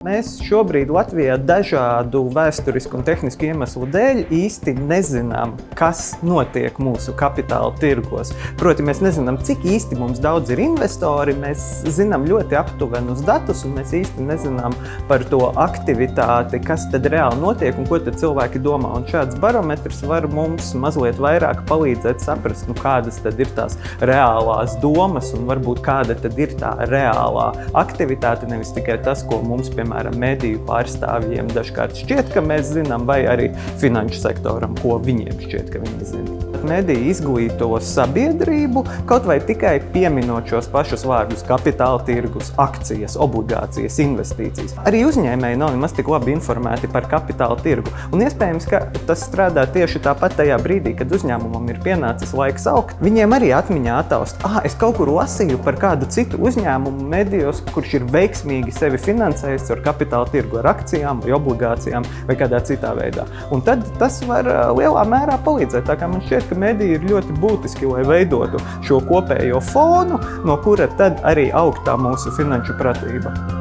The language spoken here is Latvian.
Mēs šobrīd Latvijā dažādu vēsturisku un tehnisku iemeslu dēļ īsti nezinām, kas notiek mūsu kapitāla tirgos. Proti, mēs nezinām, cik īsti mums daudz ir investori, mēs zinām ļoti aptuvenus datus un mēs īsti nezinām par to aktivitāti, kas tad reāli notiek un ko tad cilvēki domā. Un šāds barometrs var mums mazliet vairāk palīdzēt saprast, kādas tad ir tās reālās domas un varbūt kāda tad ir tā reālā aktivitāte, nevis tikai tas, ko mums, piemēram, mediju pārstāvjiem dažkārt šķiet, ka mēs zinām, vai arī finanšu sektoram, ko viņiem šķiet, ka viņi zina. Mediji izglīto sabiedrību, kaut vai tikai pieminot šos pašus vārdus – kapitāla tirgus, akcijas, obligācijas, investīcijas. Arī uzņēmēji nav nemaz tik labi informēti par kapitāla tirgu. Un iespējams, ka tas strādā tieši tāpat tajā brīdī, kad uzņēmumam ir pienācis laiks augt. Viņiem arī atmiņā attaust, es kaut kur lasīju par kādu citu uzņēmumu medijos, kurš ir veiksmīgi sevi finansējis ar kapitāla tirgu, ar akcijām vai obligācijām vai kādā citā veidā. Un tad tas var lielā mērā palīdzēt. Tā kā man šķiet, ka mediji ir ļoti būtiski, lai veidotu šo kopējo fonu, no kura tad arī aug tā mūsu finanšu pratība.